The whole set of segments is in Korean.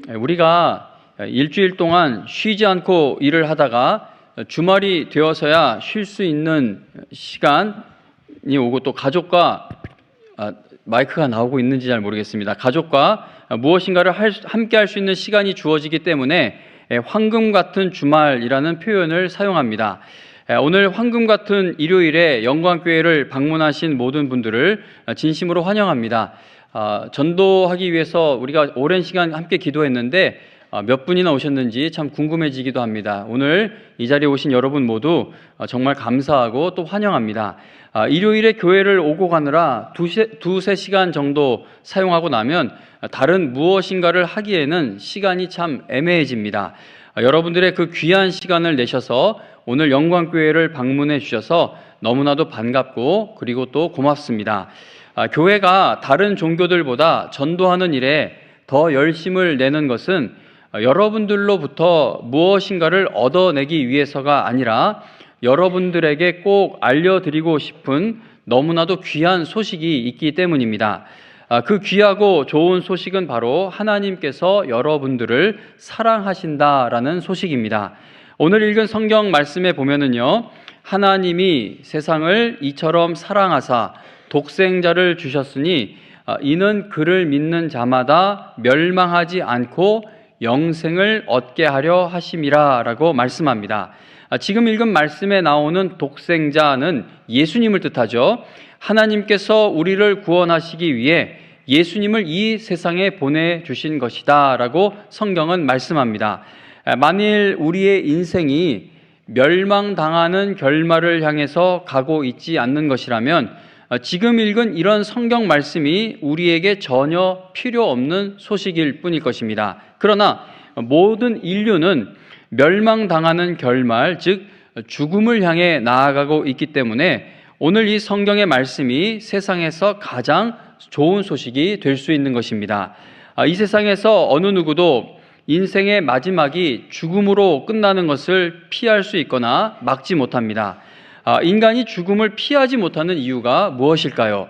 우리가 일주일 동안 쉬지 않고 일을 하다가 주말이 되어서야 쉴 수 있는 시간이 오고, 또 가족과 마이크가 나오고 있는지 잘 모르겠습니다. 가족과 무엇인가를 함께 할 수 있는 시간이 주어지기 때문에 황금 같은 주말이라는 표현을 사용합니다. 오늘 황금 같은 일요일에 영광교회를 방문하신 모든 분들을 진심으로 환영합니다. 전도하기 위해서 우리가 오랜 시간 함께 기도했는데 몇 분이나 오셨는지 참 궁금해지기도 합니다. 오늘 이 자리에 오신 여러분 모두 정말 감사하고 또 환영합니다. 일요일에 교회를 오고 가느라 두세 시간 정도 사용하고 나면 다른 무엇인가를 하기에는 시간이 참 애매해집니다. 여러분들의 그 귀한 시간을 내셔서 오늘 영광교회를 방문해 주셔서 너무나도 반갑고 그리고 또 고맙습니다. 교회가 다른 종교들보다 전도하는 일에 더 열심을 내는 것은 여러분들로부터 무엇인가를 얻어내기 위해서가 아니라 여러분들에게 꼭 알려드리고 싶은 너무나도 귀한 소식이 있기 때문입니다. 그 귀하고 좋은 소식은 바로 하나님께서 여러분들을 사랑하신다라는 소식입니다. 오늘 읽은 성경 말씀에 보면은요, 하나님이 세상을 이처럼 사랑하사 독생자를 주셨으니 이는 그를 믿는 자마다 멸망하지 않고 영생을 얻게 하려 하심이라 라고 말씀합니다. 지금 읽은 말씀에 나오는 독생자는 예수님을 뜻하죠. 하나님께서 우리를 구원하시기 위해 예수님을 이 세상에 보내주신 것이다 라고 성경은 말씀합니다. 만일 우리의 인생이 멸망당하는 결말을 향해서 가고 있지 않는 것이라면 지금 읽은 이런 성경 말씀이 우리에게 전혀 필요 없는 소식일 뿐일 것입니다. 그러나 모든 인류는 멸망당하는 결말, 즉 죽음을 향해 나아가고 있기 때문에 오늘 이 성경의 말씀이 세상에서 가장 좋은 소식이 될 수 있는 것입니다. 이 세상에서 어느 누구도 인생의 마지막이 죽음으로 끝나는 것을 피할 수 있거나 막지 못합니다. 인간이 죽음을 피하지 못하는 이유가 무엇일까요?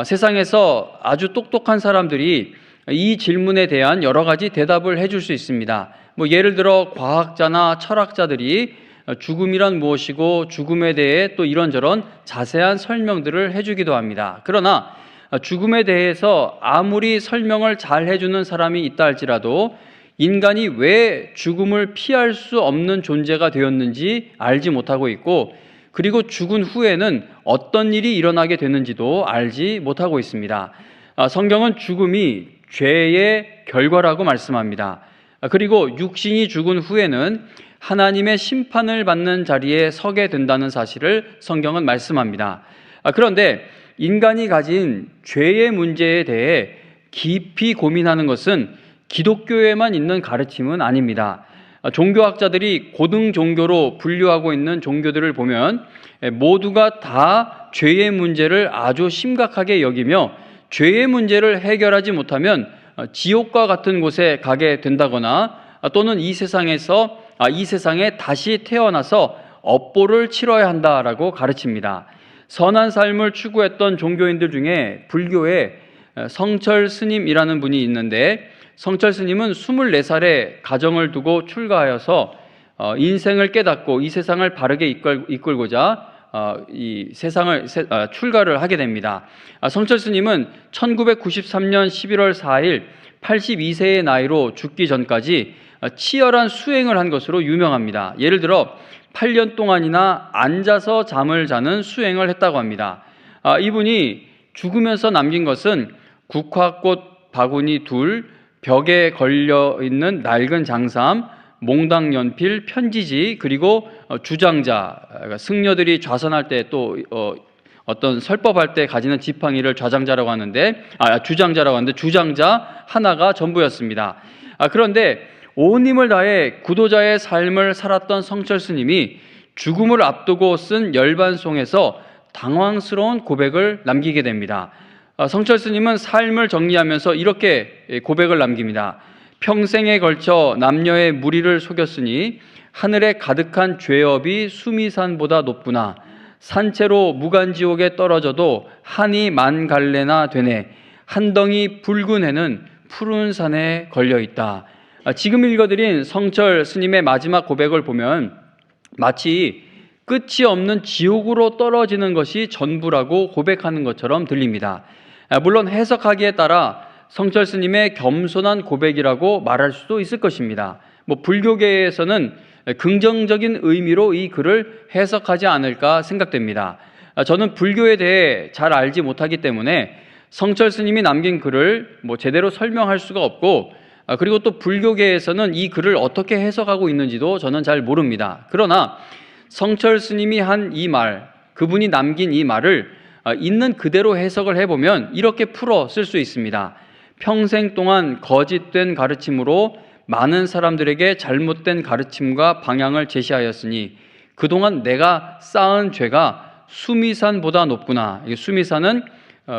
세상에서 아주 똑똑한 사람들이 이 질문에 대한 여러 가지 대답을 해줄 수 있습니다. 예를 들어 과학자나 철학자들이 죽음이란 무엇이고 죽음에 대해 또 이런저런 자세한 설명들을 해주기도 합니다. 그러나 죽음에 대해서 아무리 설명을 잘 해주는 사람이 있다 할지라도 인간이 왜 죽음을 피할 수 없는 존재가 되었는지 알지 못하고 있고, 그리고 죽은 후에는 어떤 일이 일어나게 되는지도 알지 못하고 있습니다. 성경은 죽음이 죄의 결과라고 말씀합니다. 그리고 육신이 죽은 후에는 하나님의 심판을 받는 자리에 서게 된다는 사실을 성경은 말씀합니다. 그런데 인간이 가진 죄의 문제에 대해 깊이 고민하는 것은 기독교에만 있는 가르침은 아닙니다. 종교학자들이 고등 종교로 분류하고 있는 종교들을 보면 모두가 다 죄의 문제를 아주 심각하게 여기며 죄의 문제를 해결하지 못하면 지옥과 같은 곳에 가게 된다거나 또는 이 세상에 다시 태어나서 업보를 치러야 한다라고 가르칩니다. 선한 삶을 추구했던 종교인들 중에 불교에 성철 스님이라는 분이 있는데, 성철 스님은 24살에 가정을 두고 출가하여서 인생을 깨닫고 이 세상을 바르게 이끌고자 이 세상을 출가를 하게 됩니다. 성철 스님은 1993년 11월 4일 82세의 나이로 죽기 전까지 치열한 수행을 한 것으로 유명합니다. 예를 들어 8년 동안이나 앉아서 잠을 자는 수행을 했다고 합니다. 이분이 죽으면서 남긴 것은 국화꽃 바구니 2, 벽에 걸려있는 낡은 장삼, 몽당 연필, 편지지, 그리고 주장자, 승려들이 좌선할 때 또 어떤 설법할 때 가지는 지팡이를 주장자라고 하는데 주장자 하나가 전부였습니다. 그런데 온 힘을 다해 구도자의 삶을 살았던 성철 스님이 죽음을 앞두고 쓴 열반송에서 당황스러운 고백을 남기게 됩니다. 성철 스님은 삶을 정리하면서 이렇게 고백을 남깁니다. 평생에 걸쳐 남녀의 무리를 속였으니 하늘에 가득한 죄업이 수미산보다 높구나. 산채로 무간지옥에 떨어져도 한이 만 갈래나 되네. 한 덩이 붉은 해는 푸른 산에 걸려있다. 지금 읽어드린 성철 스님의 마지막 고백을 보면 마치 끝이 없는 지옥으로 떨어지는 것이 전부라고 고백하는 것처럼 들립니다. 물론 해석하기에 따라 성철 스님의 겸손한 고백이라고 말할 수도 있을 것입니다. 불교계에서는 긍정적인 의미로 이 글을 해석하지 않을까 생각됩니다. 저는 불교에 대해 잘 알지 못하기 때문에 성철 스님이 남긴 글을 제대로 설명할 수가 없고, 그리고 또 불교계에서는 이 글을 어떻게 해석하고 있는지도 저는 잘 모릅니다. 그러나 성철 스님이 한 이 말, 그분이 남긴 이 말을 있는 그대로 해석을 해보면 이렇게 풀어 쓸 수 있습니다. 평생 동안 거짓된 가르침으로 많은 사람들에게 잘못된 가르침과 방향을 제시하였으니 그동안 내가 쌓은 죄가 수미산보다 높구나. 수미산은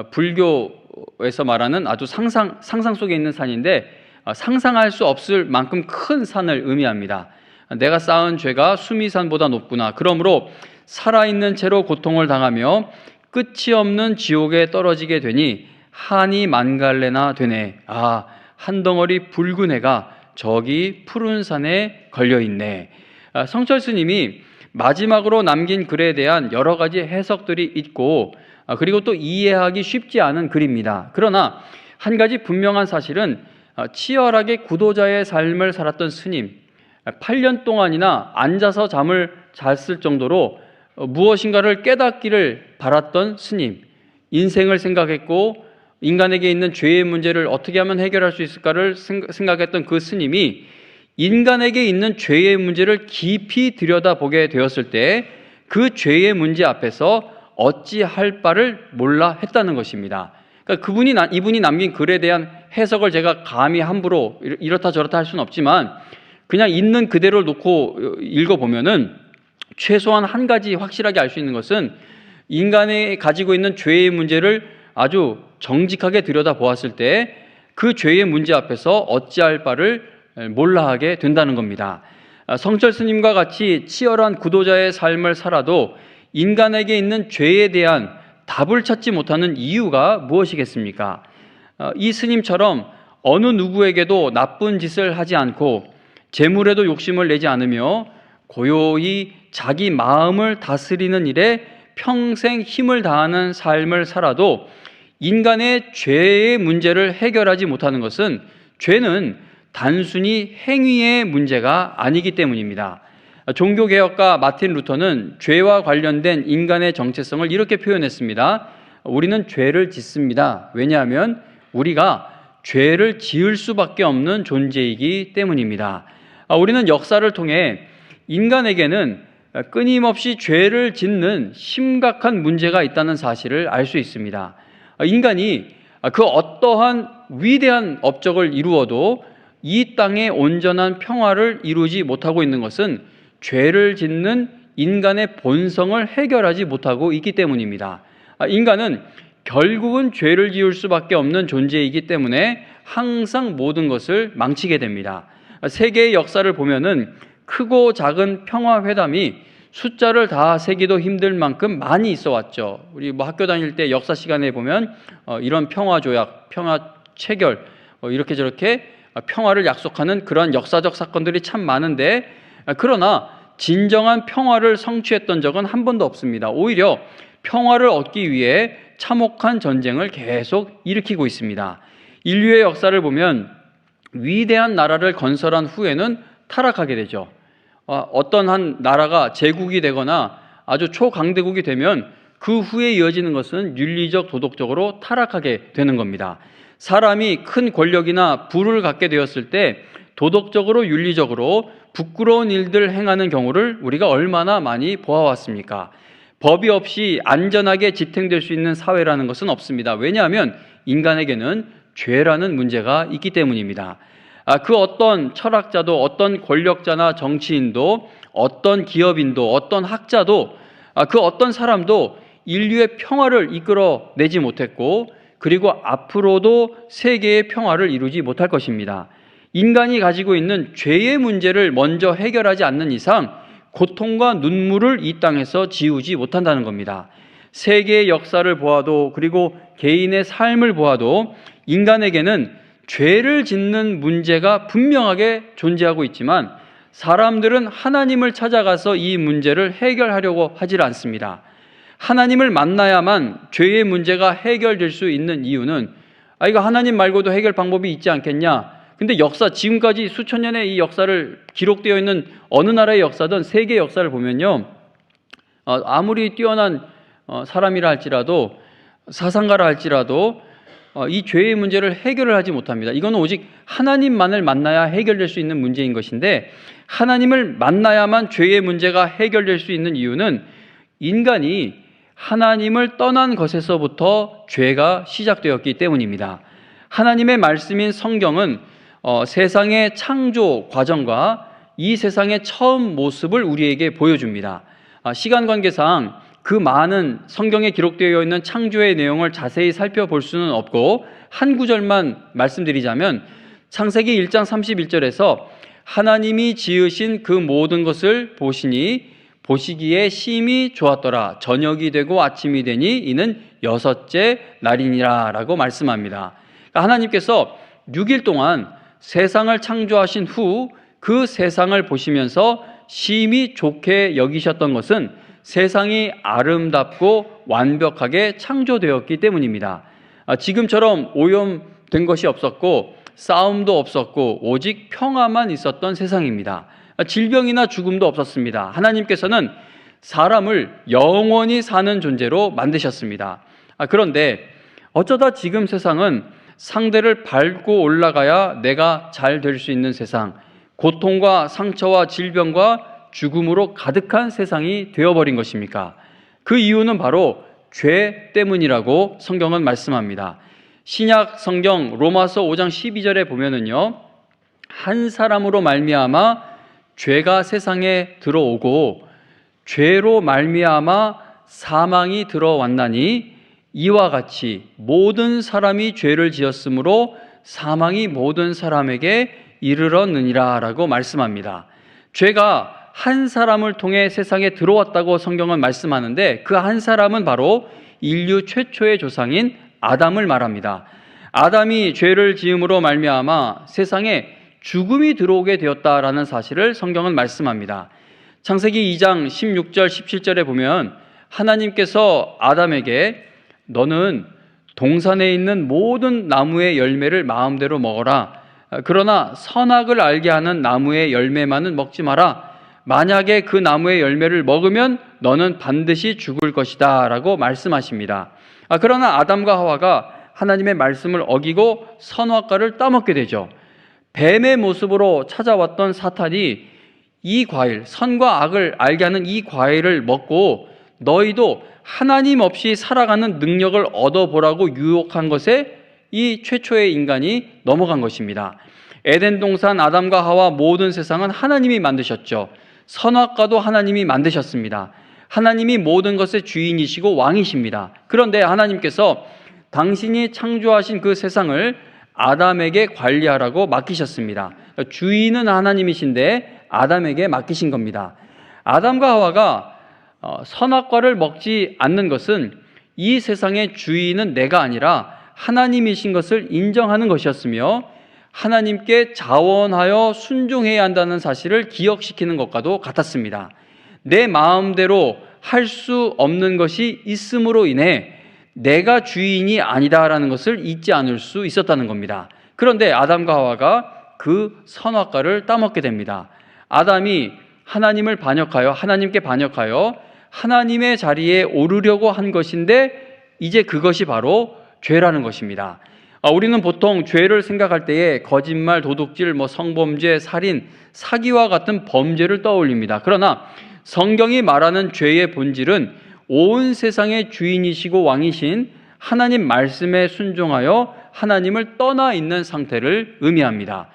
불교에서 말하는 아주 상상 속에 있는 산인데, 상상할 수 없을 만큼 큰 산을 의미합니다. 내가 쌓은 죄가 수미산보다 높구나. 그러므로 살아있는 채로 고통을 당하며 끝이 없는 지옥에 떨어지게 되니 한이 만갈래나 되네. 한 덩어리 붉은 해가 저기 푸른 산에 걸려있네. 성철 스님이 마지막으로 남긴 글에 대한 여러 가지 해석들이 있고, 그리고 또 이해하기 쉽지 않은 글입니다. 그러나 한 가지 분명한 사실은 치열하게 구도자의 삶을 살았던 스님, 8년 동안이나 앉아서 잠을 잤을 정도로 무엇인가를 깨닫기를 바랐던 스님, 인생을 생각했고 인간에게 있는 죄의 문제를 어떻게 하면 해결할 수 있을까를 생각했던 그 스님이 인간에게 있는 죄의 문제를 깊이 들여다보게 되었을 때 그 죄의 문제 앞에서 어찌할 바를 몰라 했다는 것입니다. 그러니까 이분이 남긴 글에 대한 해석을 제가 감히 함부로 이렇다 저렇다 할 수는 없지만 그냥 있는 그대로 놓고 읽어보면은 최소한 한 가지 확실하게 알 수 있는 것은 인간이 가지고 있는 죄의 문제를 아주 정직하게 들여다보았을 때 그 죄의 문제 앞에서 어찌할 바를 몰라 하게 된다는 겁니다. 성철 스님과 같이 치열한 구도자의 삶을 살아도 인간에게 있는 죄에 대한 답을 찾지 못하는 이유가 무엇이겠습니까? 이 스님처럼 어느 누구에게도 나쁜 짓을 하지 않고 재물에도 욕심을 내지 않으며 고요히 자기 마음을 다스리는 일에 평생 힘을 다하는 삶을 살아도 인간의 죄의 문제를 해결하지 못하는 것은 죄는 단순히 행위의 문제가 아니기 때문입니다. 종교개혁가 마틴 루터는 죄와 관련된 인간의 정체성을 이렇게 표현했습니다. 우리는 죄를 짓습니다. 왜냐하면 우리가 죄를 지을 수밖에 없는 존재이기 때문입니다. 우리는 역사를 통해 인간에게는 끊임없이 죄를 짓는 심각한 문제가 있다는 사실을 알 수 있습니다. 인간이 그 어떠한 위대한 업적을 이루어도 이 땅에 온전한 평화를 이루지 못하고 있는 것은 죄를 짓는 인간의 본성을 해결하지 못하고 있기 때문입니다. 인간은 결국은 죄를 지을 수밖에 없는 존재이기 때문에 항상 모든 것을 망치게 됩니다. 세계의 역사를 보면은 크고 작은 평화회담이 숫자를 다 세기도 힘들 만큼 많이 있어 왔죠. 우리 학교 다닐 때 역사 시간에 보면 이런 평화조약, 평화체결 이렇게 저렇게 평화를 약속하는 그러한 역사적 사건들이 참 많은데, 그러나 진정한 평화를 성취했던 적은 한 번도 없습니다. 오히려 평화를 얻기 위해 참혹한 전쟁을 계속 일으키고 있습니다. 인류의 역사를 보면 위대한 나라를 건설한 후에는 타락하게 되죠. 어떤 한 나라가 제국이 되거나 아주 초강대국이 되면 그 후에 이어지는 것은 윤리적, 도덕적으로 타락하게 되는 겁니다. 사람이 큰 권력이나 부를 갖게 되었을 때 도덕적으로, 윤리적으로 부끄러운 일들 행하는 경우를 우리가 얼마나 많이 보아왔습니까? 법이 없이 안전하게 지탱될 수 있는 사회라는 것은 없습니다. 왜냐하면 인간에게는 죄라는 문제가 있기 때문입니다. 그 어떤 철학자도, 어떤 권력자나 정치인도, 어떤 기업인도, 어떤 학자도, 그 어떤 사람도 인류의 평화를 이끌어내지 못했고, 그리고 앞으로도 세계의 평화를 이루지 못할 것입니다. 인간이 가지고 있는 죄의 문제를 먼저 해결하지 않는 이상 고통과 눈물을 이 땅에서 지우지 못한다는 겁니다. 세계의 역사를 보아도, 그리고 개인의 삶을 보아도 인간에게는 죄를 짓는 문제가 분명하게 존재하고 있지만 사람들은 하나님을 찾아가서 이 문제를 해결하려고 하질 않습니다. 하나님을 만나야만 죄의 문제가 해결될 수 있는 이유는 이거 하나님 말고도 해결 방법이 있지 않겠냐? 근데 지금까지 수천 년의 이 역사를 기록되어 있는 어느 나라의 역사든 세계 역사를 보면요, 아무리 뛰어난 사람이라 할지라도, 사상가라 할지라도 이 죄의 문제를 해결을 하지 못합니다. 이건 오직 하나님만을 만나야 해결될 수 있는 문제인 것인데, 하나님을 만나야만 죄의 문제가 해결될 수 있는 이유는 인간이 하나님을 떠난 것에서부터 죄가 시작되었기 때문입니다. 하나님의 말씀인 성경은 세상의 창조 과정과 이 세상의 처음 모습을 우리에게 보여줍니다. 시간 관계상 그 많은 성경에 기록되어 있는 창조의 내용을 자세히 살펴볼 수는 없고 한 구절만 말씀드리자면, 창세기 1장 31절에서 하나님이 지으신 그 모든 것을 보시기에 심히 좋았더라. 저녁이 되고 아침이 되니 이는 6째 날이니라 라고 말씀합니다. 그러니까 하나님께서 6일 동안 세상을 창조하신 후 그 세상을 보시면서 심히 좋게 여기셨던 것은 세상이 아름답고 완벽하게 창조되었기 때문입니다. 지금처럼 오염된 것이 없었고 싸움도 없었고 오직 평화만 있었던 세상입니다. 질병이나 죽음도 없었습니다. 하나님께서는 사람을 영원히 사는 존재로 만드셨습니다. 그런데 어쩌다 지금 세상은 상대를 밟고 올라가야 내가 잘 될 수 있는 세상, 고통과 상처와 질병과 죽음으로 가득한 세상이 되어버린 것입니까? 그 이유는 바로 죄 때문이라고 성경은 말씀합니다. 신약 성경 로마서 5장 12절에 보면은요, 한 사람으로 말미암아 죄가 세상에 들어오고 죄로 말미암아 사망이 들어왔나니 이와 같이 모든 사람이 죄를 지었으므로 사망이 모든 사람에게 이르렀느니라 라고 말씀합니다. 죄가 한 사람을 통해 세상에 들어왔다고 성경은 말씀하는데, 그 한 사람은 바로 인류 최초의 조상인 아담을 말합니다. 아담이 죄를 지음으로 말미암아 세상에 죽음이 들어오게 되었다라는 사실을 성경은 말씀합니다. 창세기 2장 16절 17절에 보면 하나님께서 아담에게 너는 동산에 있는 모든 나무의 열매를 마음대로 먹어라. 그러나 선악을 알게 하는 나무의 열매만은 먹지 마라. 만약에 그 나무의 열매를 먹으면 너는 반드시 죽을 것이다 라고 말씀하십니다. 그러나 아담과 하와가 하나님의 말씀을 어기고 선악과를 따먹게 되죠. 뱀의 모습으로 찾아왔던 사탄이 이 과일, 선과 악을 알게 하는 이 과일을 먹고 너희도 하나님 없이 살아가는 능력을 얻어보라고 유혹한 것에 이 최초의 인간이 넘어간 것입니다. 에덴 동산 아담과 하와 모든 세상은 하나님이 만드셨죠. 선악과도 하나님이 만드셨습니다. 하나님이 모든 것의 주인이시고 왕이십니다. 그런데 하나님께서 당신이 창조하신 그 세상을 아담에게 관리하라고 맡기셨습니다. 주인은 하나님이신데 아담에게 맡기신 겁니다. 아담과 하와가 선악과를 먹지 않는 것은 이 세상의 주인은 내가 아니라 하나님이신 것을 인정하는 것이었으며, 하나님께 자원하여 순종해야 한다는 사실을 기억시키는 것과도 같았습니다. 내 마음대로 할 수 없는 것이 있음으로 인해 내가 주인이 아니다라는 것을 잊지 않을 수 있었다는 겁니다. 그런데 아담과 하와가 그 선악과를 따먹게 됩니다. 아담이 하나님을 반역하여 하나님께 반역하여 하나님의 자리에 오르려고 한 것인데 이제 그것이 바로 죄라는 것입니다. 우리는 보통 죄를 생각할 때에 거짓말, 도둑질, 성범죄, 살인, 사기와 같은 범죄를 떠올립니다. 그러나 성경이 말하는 죄의 본질은 온 세상의 주인이시고 왕이신 하나님 말씀에 순종하여 하나님을 떠나 있는 상태를 의미합니다.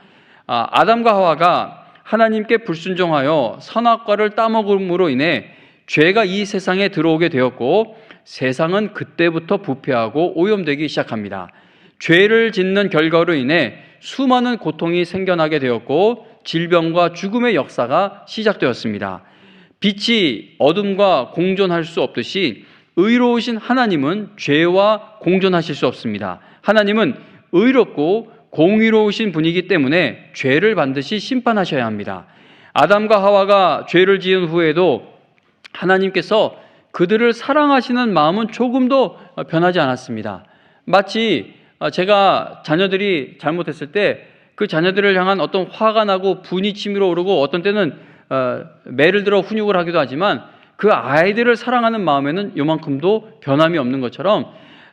아담과 하와가 하나님께 불순종하여 선악과를 따먹음으로 인해 죄가 이 세상에 들어오게 되었고, 세상은 그때부터 부패하고 오염되기 시작합니다. 죄를 짓는 결과로 인해 수많은 고통이 생겨나게 되었고 질병과 죽음의 역사가 시작되었습니다. 빛이 어둠과 공존할 수 없듯이 의로우신 하나님은 죄와 공존하실 수 없습니다. 하나님은 의롭고 공의로우신 분이기 때문에 죄를 반드시 심판하셔야 합니다. 아담과 하와가 죄를 지은 후에도 하나님께서 그들을 사랑하시는 마음은 조금도 변하지 않았습니다. 마치 제가 자녀들이 잘못했을 때 그 자녀들을 향한 어떤 화가 나고 분이 치밀어 오르고 어떤 때는 매를 들어 훈육을 하기도 하지만 그 아이들을 사랑하는 마음에는 요만큼도 변함이 없는 것처럼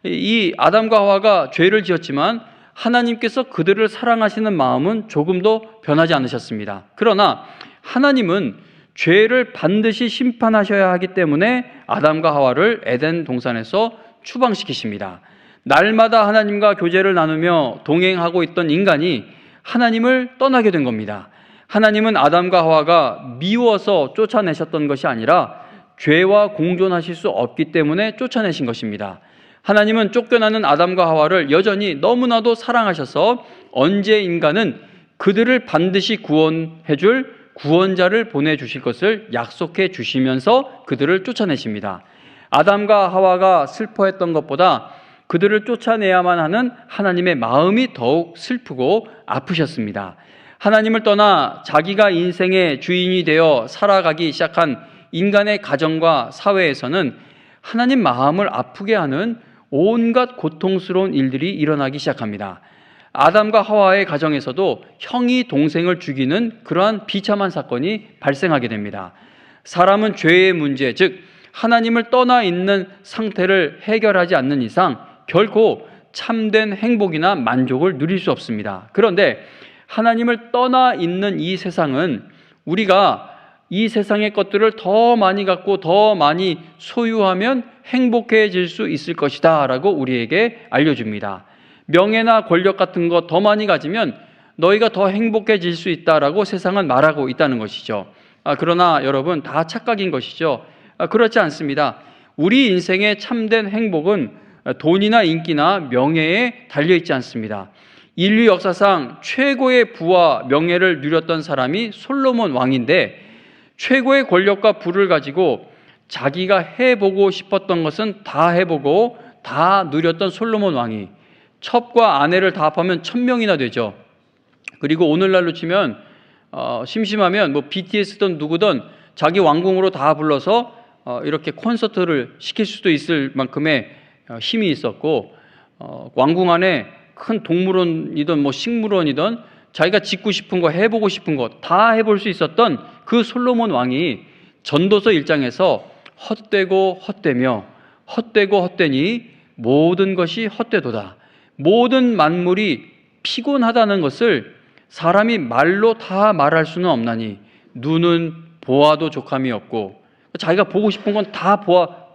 이 아담과 하와가 죄를 지었지만 하나님께서 그들을 사랑하시는 마음은 조금도 변하지 않으셨습니다. 그러나 하나님은 죄를 반드시 심판하셔야 하기 때문에 아담과 하와를 에덴 동산에서 추방시키십니다. 날마다 하나님과 교제를 나누며 동행하고 있던 인간이 하나님을 떠나게 된 겁니다. 하나님은 아담과 하와가 미워서 쫓아내셨던 것이 아니라 죄와 공존하실 수 없기 때문에 쫓아내신 것입니다. 하나님은 쫓겨나는 아담과 하와를 여전히 너무나도 사랑하셔서 언제 인간은 그들을 반드시 구원해 줄 구원자를 보내주실 것을 약속해 주시면서 그들을 쫓아내십니다. 아담과 하와가 슬퍼했던 것보다 그들을 쫓아내야만 하는 하나님의 마음이 더욱 슬프고 아프셨습니다. 하나님을 떠나 자기가 인생의 주인이 되어 살아가기 시작한 인간의 가정과 사회에서는 하나님 마음을 아프게 하는 온갖 고통스러운 일들이 일어나기 시작합니다. 아담과 하와의 가정에서도 형이 동생을 죽이는 그러한 비참한 사건이 발생하게 됩니다. 사람은 죄의 문제, 즉 하나님을 떠나 있는 상태를 해결하지 않는 이상 결코 참된 행복이나 만족을 누릴 수 없습니다. 그런데 하나님을 떠나 있는 이 세상은 우리가 이 세상의 것들을 더 많이 갖고 더 많이 소유하면 행복해질 수 있을 것이다 라고 우리에게 알려줍니다. 명예나 권력 같은 거 더 많이 가지면 너희가 더 행복해질 수 있다라고 세상은 말하고 있다는 것이죠. 그러나 여러분 다 착각인 것이죠. 그렇지 않습니다. 우리 인생의 참된 행복은 돈이나 인기나 명예에 달려있지 않습니다. 인류 역사상 최고의 부와 명예를 누렸던 사람이 솔로몬 왕인데 최고의 권력과 부를 가지고 자기가 해보고 싶었던 것은 다 해보고 다 누렸던 솔로몬 왕이 첩과 아내를 다 합하면 1000명이나 되죠. 그리고 오늘날로 치면 심심하면 뭐 BTS든 누구든 자기 왕궁으로 다 불러서 이렇게 콘서트를 시킬 수도 있을 만큼의 힘이 있었고 왕궁 안에 큰 동물원이든 뭐 식물원이든 자기가 짓고 싶은 거 해보고 싶은 거 다 해볼 수 있었던 그 솔로몬 왕이 전도서 1장에서 헛되고 헛되며 헛되고 헛되니 모든 것이 헛되도다. 모든 만물이 피곤하다는 것을 사람이 말로 다 말할 수는 없나니 눈은 보아도 족함이 없고 자기가 보고 싶은 건 다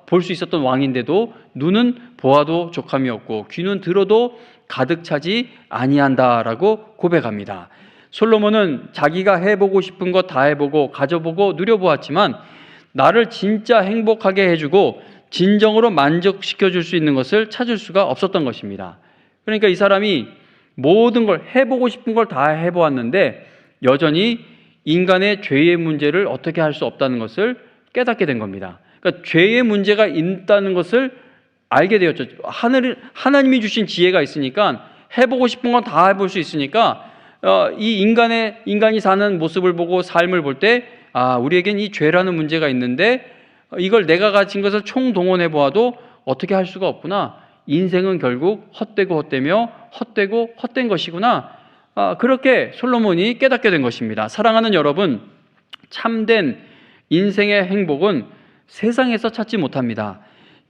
볼 수 있었던 왕인데도 눈은 보아도 족함이 없고 귀는 들어도 가득 차지 아니한다라고 고백합니다. 솔로몬은 자기가 해보고 싶은 거 다 해보고 가져보고 누려보았지만 나를 진짜 행복하게 해주고 진정으로 만족시켜 줄 수 있는 것을 찾을 수가 없었던 것입니다. 그러니까 이 사람이 모든 걸 해보고 싶은 걸 다 해보았는데 여전히 인간의 죄의 문제를 어떻게 할 수 없다는 것을 깨닫게 된 겁니다. 그러니까 죄의 문제가 있다는 것을 알게 되었죠. 하나님이 주신 지혜가 있으니까 해보고 싶은 건 다 해볼 수 있으니까 이 인간이 사는 모습을 보고 삶을 볼 때 우리에겐 이 죄라는 문제가 있는데 이걸 내가 가진 것을 총동원해 보아도 어떻게 할 수가 없구나. 인생은 결국 헛되고 헛되며 헛되고 헛된 것이구나. 그렇게 솔로몬이 깨닫게 된 것입니다. 사랑하는 여러분, 참된 인생의 행복은 세상에서 찾지 못합니다.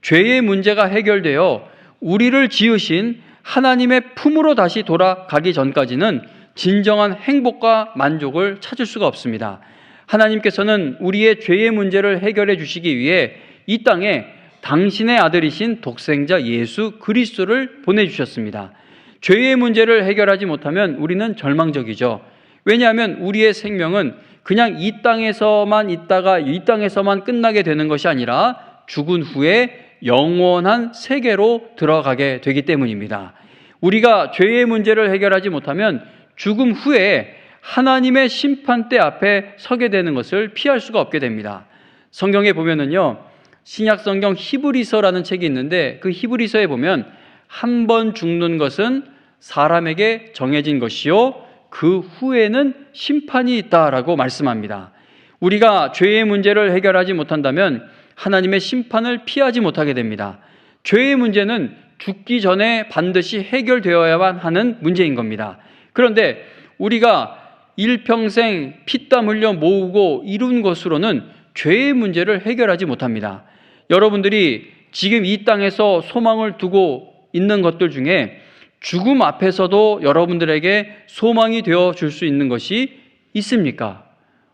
죄의 문제가 해결되어 우리를 지으신 하나님의 품으로 다시 돌아가기 전까지는 진정한 행복과 만족을 찾을 수가 없습니다. 하나님께서는 우리의 죄의 문제를 해결해 주시기 위해 이 땅에 당신의 아들이신 독생자 예수 그리스도를 보내주셨습니다. 죄의 문제를 해결하지 못하면 우리는 절망적이죠. 왜냐하면 우리의 생명은 그냥 이 땅에서만 있다가 이 땅에서만 끝나게 되는 것이 아니라 죽은 후에 영원한 세계로 들어가게 되기 때문입니다. 우리가 죄의 문제를 해결하지 못하면 죽음 후에 하나님의 심판대 앞에 서게 되는 것을 피할 수가 없게 됩니다. 성경에 보면은요, 신약 성경 히브리서라는 책이 있는데 그 히브리서에 보면 한 번 죽는 것은 사람에게 정해진 것이요 그 후에는 심판이 있다라고 말씀합니다. 우리가 죄의 문제를 해결하지 못한다면 하나님의 심판을 피하지 못하게 됩니다. 죄의 문제는 죽기 전에 반드시 해결되어야만 하는 문제인 겁니다. 그런데 우리가 일평생 피땀 흘려 모으고 이룬 것으로는 죄의 문제를 해결하지 못합니다. 여러분들이 지금 이 땅에서 소망을 두고 있는 것들 중에 죽음 앞에서도 여러분들에게 소망이 되어 줄 수 있는 것이 있습니까?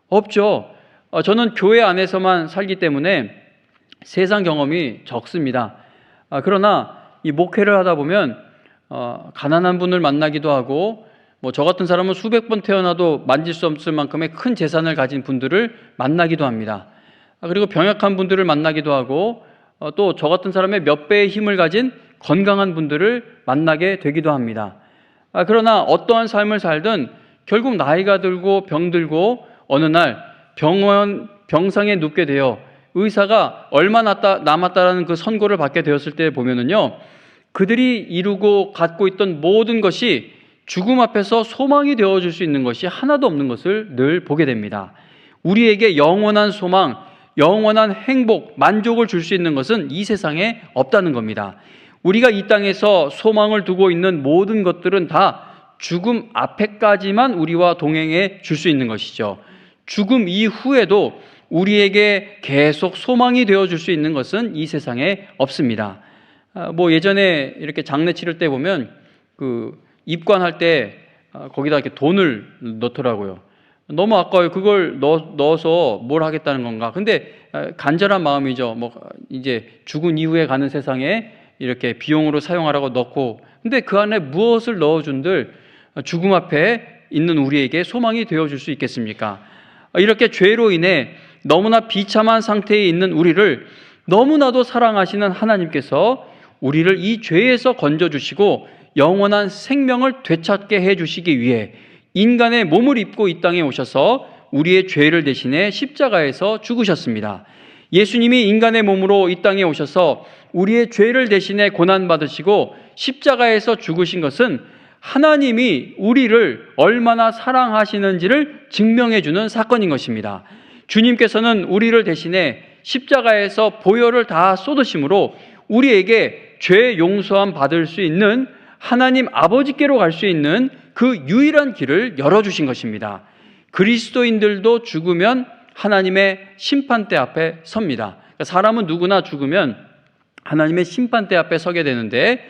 없죠. 저는 교회 안에서만 살기 때문에 세상 경험이 적습니다. 그러나 이 목회를 하다 보면 가난한 분을 만나기도 하고 저 같은 사람은 수백 번 태어나도 만질 수 없을 만큼의 큰 재산을 가진 분들을 만나기도 합니다. 그리고 병약한 분들을 만나기도 하고 또 저 같은 사람의 몇 배의 힘을 가진 건강한 분들을 만나게 되기도 합니다. 그러나 어떠한 삶을 살든 결국 나이가 들고 병들고 어느 날 병상에 눕게 되어 의사가 얼마 남았다라는 그 선고를 받게 되었을 때 보면은요, 그들이 이루고 갖고 있던 모든 것이 죽음 앞에서 소망이 되어줄 수 있는 것이 하나도 없는 것을 늘 보게 됩니다. 우리에게 영원한 소망, 영원한 행복, 만족을 줄 수 있는 것은 이 세상에 없다는 겁니다. 우리가 이 땅에서 소망을 두고 있는 모든 것들은 다 죽음 앞에까지만 우리와 동행해 줄 수 있는 것이죠. 죽음 이후에도 우리에게 계속 소망이 되어줄 수 있는 것은 이 세상에 없습니다. 예전에 이렇게 장례 치를 때 보면 입관할 때 거기다 이렇게 돈을 넣더라고요. 너무 아까워요. 그걸 넣어서 뭘 하겠다는 건가. 근데 간절한 마음이죠. 이제 죽은 이후에 가는 세상에 이렇게 비용으로 사용하라고 넣고, 근데 그 안에 무엇을 넣어준들 죽음 앞에 있는 우리에게 소망이 되어줄 수 있겠습니까? 이렇게 죄로 인해 너무나 비참한 상태에 있는 우리를 너무나도 사랑하시는 하나님께서 우리를 이 죄에서 건져주시고 영원한 생명을 되찾게 해주시기 위해 인간의 몸을 입고 이 땅에 오셔서 우리의 죄를 대신해 십자가에서 죽으셨습니다. 예수님이 인간의 몸으로 이 땅에 오셔서 우리의 죄를 대신해 고난받으시고 십자가에서 죽으신 것은 하나님이 우리를 얼마나 사랑하시는지를 증명해주는 사건인 것입니다. 주님께서는 우리를 대신해 십자가에서 보혈을 다 쏟으심으로 우리에게 죄 용서함 받을 수 있는 하나님 아버지께로 갈 수 있는 그 유일한 길을 열어주신 것입니다. 그리스도인들도 죽으면 하나님의 심판대 앞에 섭니다. 사람은 누구나 죽으면 하나님의 심판대 앞에 서게 되는데,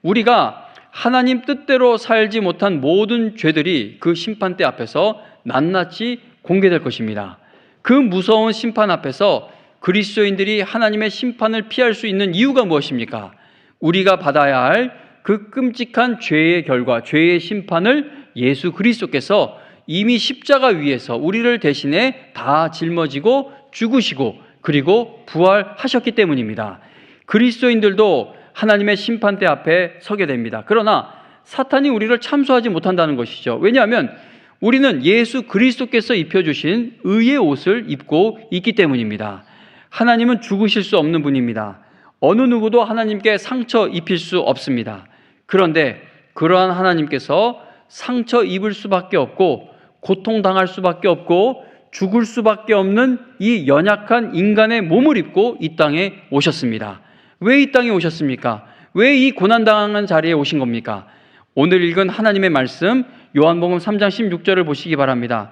우리가 하나님 뜻대로 살지 못한 모든 죄들이 그 심판대 앞에서 낱낱이 공개될 것입니다. 그 무서운 심판 앞에서 그리스도인들이 하나님의 심판을 피할 수 있는 이유가 무엇입니까? 우리가 받아야 할 그 끔찍한 죄의 결과, 죄의 심판을 예수 그리스도께서 이미 십자가 위에서 우리를 대신해 다 짊어지고 죽으시고 그리고 부활하셨기 때문입니다. 그리스도인들도 하나님의 심판대 앞에 서게 됩니다. 그러나 사탄이 우리를 참수하지 못한다는 것이죠. 왜냐하면 우리는 예수 그리스도께서 입혀주신 의의 옷을 입고 있기 때문입니다. 하나님은 죽으실 수 없는 분입니다. 어느 누구도 하나님께 상처 입힐 수 없습니다. 그런데 그러한 하나님께서 상처 입을 수밖에 없고 고통당할 수밖에 없고 죽을 수밖에 없는 이 연약한 인간의 몸을 입고 이 땅에 오셨습니다. 왜 이 땅에 오셨습니까? 왜 이 고난당하는 자리에 오신 겁니까? 오늘 읽은 하나님의 말씀 요한복음 3장 16절을 보시기 바랍니다.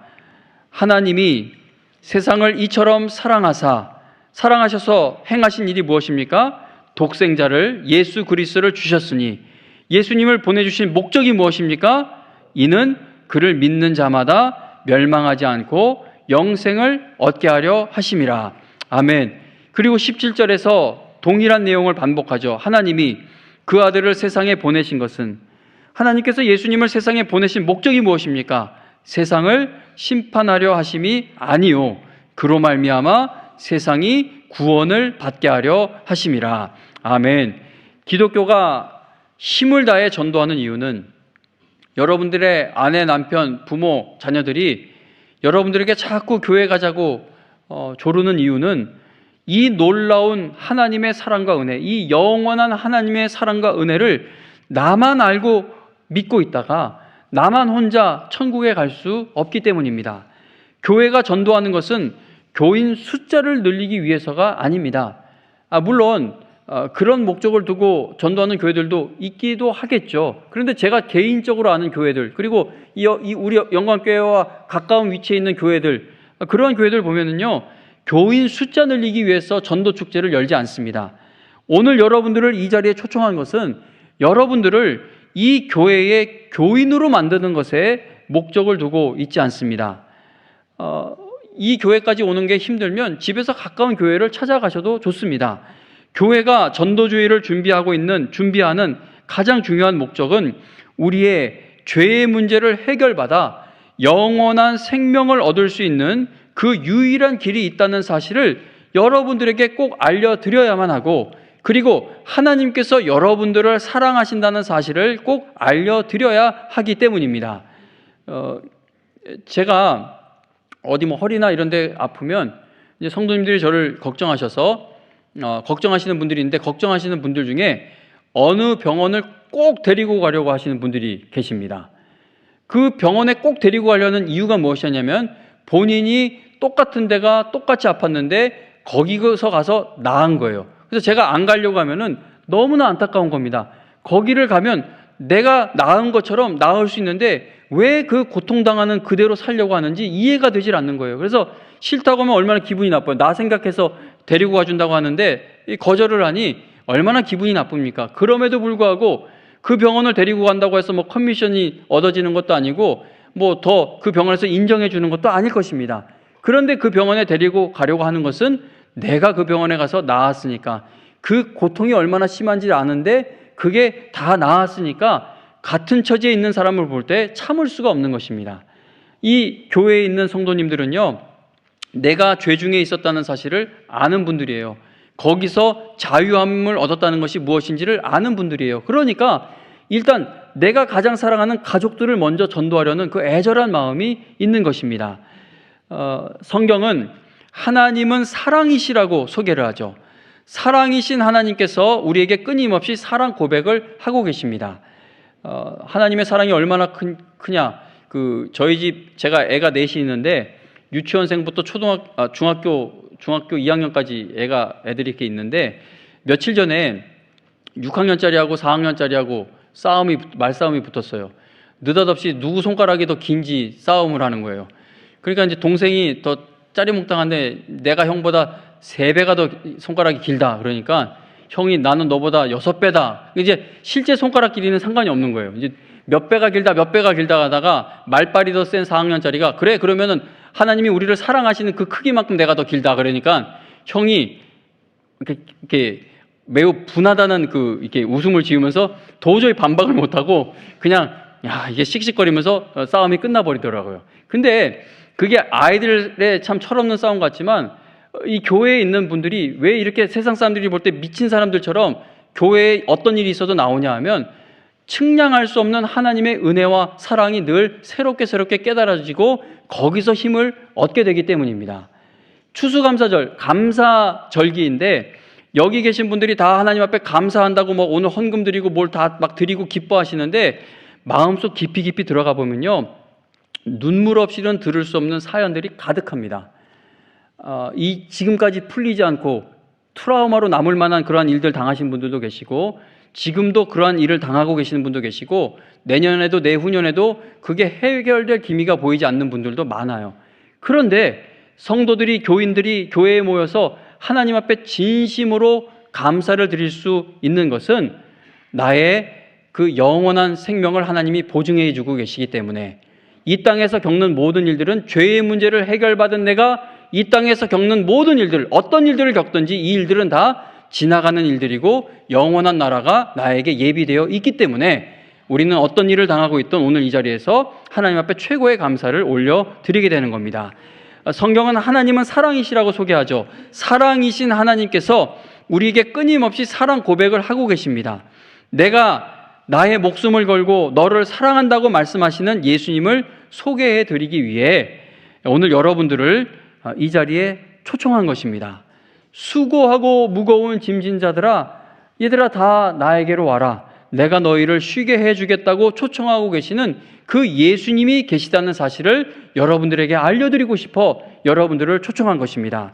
하나님이 세상을 이처럼 사랑하셔서 행하신 일이 무엇입니까? 독생자를 예수 그리스도를 주셨으니, 예수님을 보내주신 목적이 무엇입니까? 이는 그를 믿는 자마다 멸망하지 않고 영생을 얻게 하려 하심이라. 아멘. 그리고 17절에서 동일한 내용을 반복하죠. 하나님이 그 아들을 세상에 보내신 것은, 하나님께서 예수님을 세상에 보내신 목적이 무엇입니까? 세상을 심판하려 하심이 아니요, 그로 말미암아 세상이 구원을 받게 하려 하심이라. 아멘. 기독교가 힘을 다해 전도하는 이유는 여러분들의 아내, 남편, 부모, 자녀들이 여러분들에게 자꾸 교회 가자고 조르는 이유는 이 놀라운 하나님의 사랑과 은혜, 이 영원한 하나님의 사랑과 은혜를 나만 알고 믿고 있다가 나만 혼자 천국에 갈 수 없기 때문입니다. 교회가 전도하는 것은 교인 숫자를 늘리기 위해서가 아닙니다. 물론 그런 목적을 두고 전도하는 교회들도 있기도 하겠죠. 그런데 제가 개인적으로 아는 교회들, 그리고 우리 영광교회와 가까운 위치에 있는 교회들, 그러한 교회들 보면은요, 교인 숫자 늘리기 위해서 전도 축제를 열지 않습니다. 오늘 여러분들을 이 자리에 초청한 것은 여러분들을 이 교회의 교인으로 만드는 것에 목적을 두고 있지 않습니다. 이 교회까지 오는 게 힘들면 집에서 가까운 교회를 찾아가셔도 좋습니다. 교회가 전도주의를 준비하는 가장 중요한 목적은 우리의 죄의 문제를 해결받아 영원한 생명을 얻을 수 있는 그 유일한 길이 있다는 사실을 여러분들에게 꼭 알려드려야만 하고, 그리고 하나님께서 여러분들을 사랑하신다는 사실을 꼭 알려드려야 하기 때문입니다. 제가 어디 허리나 이런 데 아프면 이제 성도님들이 저를 걱정하셔서 걱정하시는 분들이 있는데, 걱정하시는 분들 중에 어느 병원을 꼭 데리고 가려고 하시는 분들이 계십니다. 그 병원에 꼭 데리고 가려는 이유가 무엇이냐면 본인이 똑같은 데가 똑같이 아팠는데 거기서 가서 나은 거예요. 그래서 제가 안 가려고 하면은 너무나 안타까운 겁니다. 거기를 가면 내가 나은 것처럼 나을 수 있는데 왜 그 고통당하는 그대로 살려고 하는지 이해가 되질 않는 거예요. 그래서 싫다고 하면 얼마나 기분이 나빠요. 나 생각해서 데리고 가준다고 하는데 거절을 하니 얼마나 기분이 나쁩니까? 그럼에도 불구하고 그 병원을 데리고 간다고 해서 커미션이 얻어지는 것도 아니고 더 그 병원에서 인정해 주는 것도 아닐 것입니다. 그런데 그 병원에 데리고 가려고 하는 것은 내가 그 병원에 가서 나았으니까, 그 고통이 얼마나 심한지 아는데 그게 다 나았으니까 같은 처지에 있는 사람을 볼 때 참을 수가 없는 것입니다. 이 교회에 있는 성도님들은요, 내가 죄 중에 있었다는 사실을 아는 분들이에요. 거기서 자유함을 얻었다는 것이 무엇인지를 아는 분들이에요. 그러니까 일단 내가 가장 사랑하는 가족들을 먼저 전도하려는 그 애절한 마음이 있는 것입니다. 성경은 하나님은 사랑이시라고 소개를 하죠. 사랑이신 하나님께서 우리에게 끊임없이 사랑 고백을 하고 계십니다. 하나님의 사랑이 얼마나 크냐. 저희 집, 제가 애가 넷이 있는데 유치원생부터 중학교 2학년까지 애들이 이렇게 있는데, 며칠 전에 6학년짜리하고 4학년짜리하고 말싸움이 붙었어요. 느닷없이 누구 손가락이 더 긴지 싸움을 하는 거예요. 그러니까 이제 동생이 더 짜리몽땅한데 내가 형보다 3배가 더 손가락이 길다. 그러니까 형이 나는 너보다 6배다. 이제 실제 손가락 길이는 상관이 없는 거예요. 이제 몇 배가 길다 하다가 말빨이 더 센 4학년짜리가 그래, 그러면은 하나님이 우리를 사랑하시는 그 크기만큼 내가 더 길다. 그러니까 형이 이렇게 매우 분하다는 이렇게 웃음을 지으면서 도저히 반박을 못하고 그냥 이게 씩씩거리면서 싸움이 끝나버리더라고요. 근데 그게 아이들의 참 철없는 싸움 같지만 이 교회에 있는 분들이 왜 이렇게 세상 사람들이 볼 때 미친 사람들처럼 교회에 어떤 일이 있어도 나오냐 하면, 측량할 수 없는 하나님의 은혜와 사랑이 늘 새롭게 깨달아지고 거기서 힘을 얻게 되기 때문입니다. 추수감사절, 감사절기인데 여기 계신 분들이 다 하나님 앞에 감사한다고 오늘 헌금 드리고 뭘 다 드리고 기뻐하시는데, 마음속 깊이 들어가 보면요, 눈물 없이는 들을 수 없는 사연들이 가득합니다. 지금까지 풀리지 않고 트라우마로 남을 만한 그러한 일들 당하신 분들도 계시고, 지금도 그러한 일을 당하고 계시는 분도 계시고, 내년에도 내후년에도 그게 해결될 기미가 보이지 않는 분들도 많아요. 그런데 성도들이, 교인들이 교회에 모여서 하나님 앞에 진심으로 감사를 드릴 수 있는 것은 나의 그 영원한 생명을 하나님이 보증해 주고 계시기 때문에, 이 땅에서 겪는 모든 일들은 죄의 문제를 해결받은 내가 이 땅에서 겪는 모든 일들, 어떤 일들을 겪든지 이 일들은 다 지나가는 일들이고 영원한 나라가 나에게 예비되어 있기 때문에 우리는 어떤 일을 당하고 있던 오늘 이 자리에서 하나님 앞에 최고의 감사를 올려드리게 되는 겁니다. 성경은 하나님은 사랑이시라고 소개하죠. 사랑이신 하나님께서 우리에게 끊임없이 사랑 고백을 하고 계십니다. 내가 나의 목숨을 걸고 너를 사랑한다고 말씀하시는 예수님을 소개해 드리기 위해 오늘 여러분들을 이 자리에 초청한 것입니다. 수고하고 무거운 짐진 자들아, 얘들아 다 나에게로 와라. 내가 너희를 쉬게 해주겠다고 초청하고 계시는 그 예수님이 계시다는 사실을 여러분들에게 알려드리고 싶어 여러분들을 초청한 것입니다.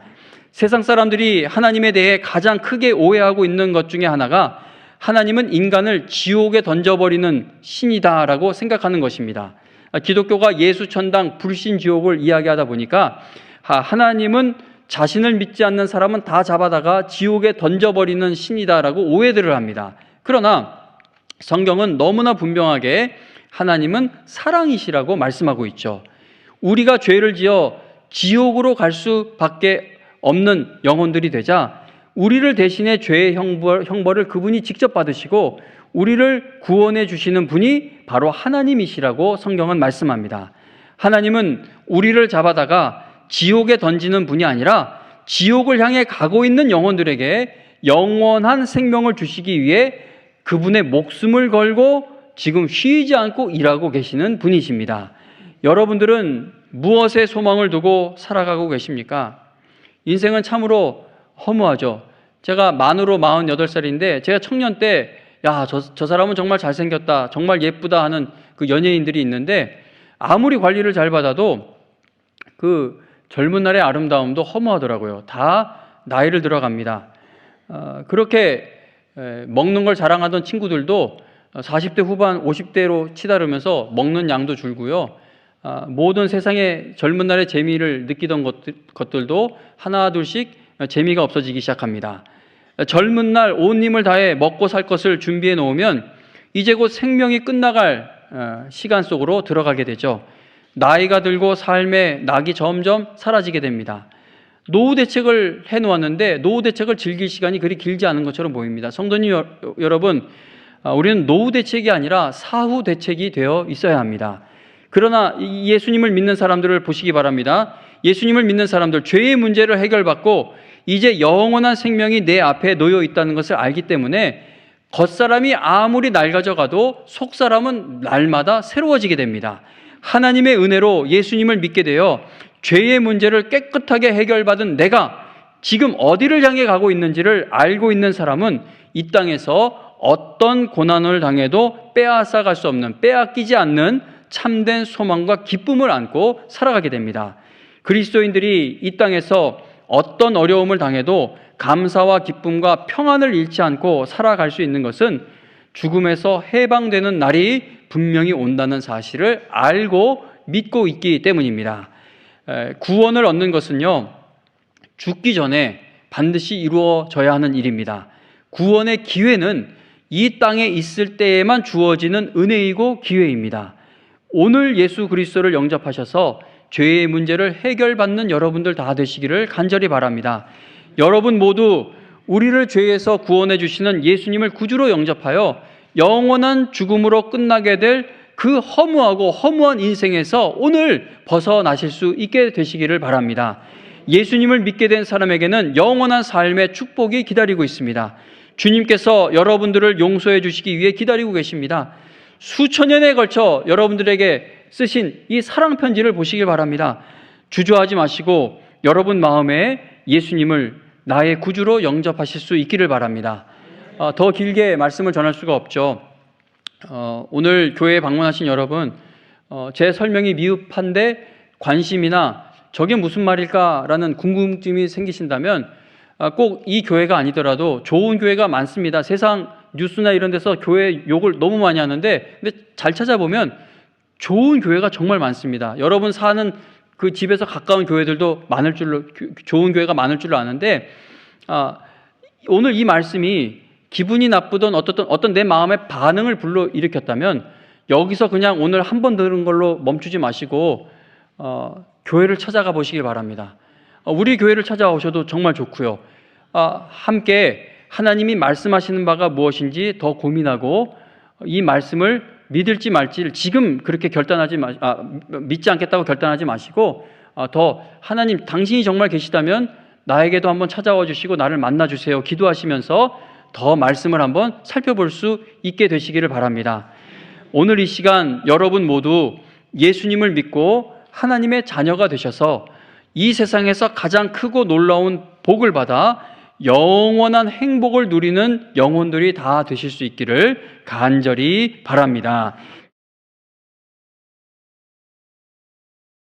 세상 사람들이 하나님에 대해 가장 크게 오해하고 있는 것 중에 하나가 하나님은 인간을 지옥에 던져버리는 신이다라고 생각하는 것입니다. 기독교가 예수천당 불신지옥을 이야기하다 보니까 하나님은 자신을 믿지 않는 사람은 다 잡아다가 지옥에 던져버리는 신이다라고 오해들을 합니다. 그러나 성경은 너무나 분명하게 하나님은 사랑이시라고 말씀하고 있죠. 우리가 죄를 지어 지옥으로 갈 수밖에 없는 영혼들이 되자 우리를 대신해 죄의 형벌을 그분이 직접 받으시고 우리를 구원해 주시는 분이 바로 하나님이시라고 성경은 말씀합니다. 하나님은 우리를 잡아다가 지옥에 던지는 분이 아니라 지옥을 향해 가고 있는 영혼들에게 영원한 생명을 주시기 위해 그분의 목숨을 걸고 지금 쉬지 않고 일하고 계시는 분이십니다. 여러분들은 무엇에 소망을 두고 살아가고 계십니까? 인생은 참으로 허무하죠. 제가 만으로 48살인데 제가 청년 때 저 사람은 정말 잘생겼다, 정말 예쁘다 하는 그 연예인들이 있는데 아무리 관리를 잘 받아도 그 젊은 날의 아름다움도 허무하더라고요. 다 나이를 들어갑니다. 그렇게 먹는 걸 자랑하던 친구들도 40대 후반 50대로 치달으면서 먹는 양도 줄고요. 모든 세상의 젊은 날의 재미를 느끼던 것들도 하나 둘씩 재미가 없어지기 시작합니다. 젊은 날 온 힘을 다해 먹고 살 것을 준비해 놓으면 이제 곧 생명이 끝나갈 시간 속으로 들어가게 되죠. 나이가 들고 삶의 낙이 점점 사라지게 됩니다. 노후 대책을 해놓았는데 노후 대책을 즐길 시간이 그리 길지 않은 것처럼 보입니다. 성도님 여러분, 우리는 노후 대책이 아니라 사후 대책이 되어 있어야 합니다. 그러나 예수님을 믿는 사람들을 보시기 바랍니다. 예수님을 믿는 사람들, 죄의 문제를 해결받고 이제 영원한 생명이 내 앞에 놓여 있다는 것을 알기 때문에 겉사람이 아무리 낡아져가도 속사람은 날마다 새로워지게 됩니다. 하나님의 은혜로 예수님을 믿게 되어 죄의 문제를 깨끗하게 해결받은 내가 지금 어디를 향해 가고 있는지를 알고 있는 사람은 이 땅에서 어떤 고난을 당해도 빼앗아갈 수 없는, 빼앗기지 않는 참된 소망과 기쁨을 안고 살아가게 됩니다. 그리스도인들이 이 땅에서 어떤 어려움을 당해도 감사와 기쁨과 평안을 잃지 않고 살아갈 수 있는 것은 죽음에서 해방되는 날이 분명히 온다는 사실을 알고 믿고 있기 때문입니다. 구원을 얻는 것은요, 죽기 전에 반드시 이루어져야 하는 일입니다. 구원의 기회는 이 땅에 있을 때에만 주어지는 은혜이고 기회입니다. 오늘 예수 그리스도를 영접하셔서 죄의 문제를 해결받는 여러분들 다 되시기를 간절히 바랍니다. 여러분 모두 우리를 죄에서 구원해 주시는 예수님을 구주로 영접하여 영원한 죽음으로 끝나게 될 그 허무하고 허무한 인생에서 오늘 벗어나실 수 있게 되시기를 바랍니다. 예수님을 믿게 된 사람에게는 영원한 삶의 축복이 기다리고 있습니다. 주님께서 여러분들을 용서해 주시기 위해 기다리고 계십니다. 수천 년에 걸쳐 여러분들에게 쓰신 이 사랑 편지를 보시길 바랍니다. 주저하지 마시고 여러분 마음에 예수님을 나의 구주로 영접하실 수 있기를 바랍니다. 더 길게 말씀을 전할 수가 없죠. 오늘 교회에 방문하신 여러분, 제 설명이 미흡한데 관심이나 저게 무슨 말일까라는 궁금증이 생기신다면 꼭 이 교회가 아니더라도 좋은 교회가 많습니다. 세상 뉴스나 이런 데서 교회 욕을 너무 많이 하는데 근데 잘 찾아보면 좋은 교회가 정말 많습니다. 여러분 사는 그 집에서 가까운 교회들도 많을 줄로, 좋은 교회가 많을 줄로 아는데 오늘 이 말씀이 기분이 나쁘던 어떤 내 마음의 반응을 불러일으켰다면 여기서 그냥 오늘 한 번 들은 걸로 멈추지 마시고 교회를 찾아가 보시길 바랍니다. 우리 교회를 찾아오셔도 정말 좋고요. 함께 하나님이 말씀하시는 바가 무엇인지 더 고민하고 이 말씀을 믿을지 말지를 지금 그렇게 믿지 않겠다고 결단하지 마시고 더 하나님 당신이 정말 계시다면 나에게도 한번 찾아와 주시고 나를 만나 주세요. 기도하시면서 더 말씀을 한번 살펴볼 수 있게 되시기를 바랍니다. 오늘 이 시간 여러분 모두 예수님을 믿고 하나님의 자녀가 되셔서 이 세상에서 가장 크고 놀라운 복을 받아 영원한 행복을 누리는 영혼들이 다 되실 수 있기를 간절히 바랍니다.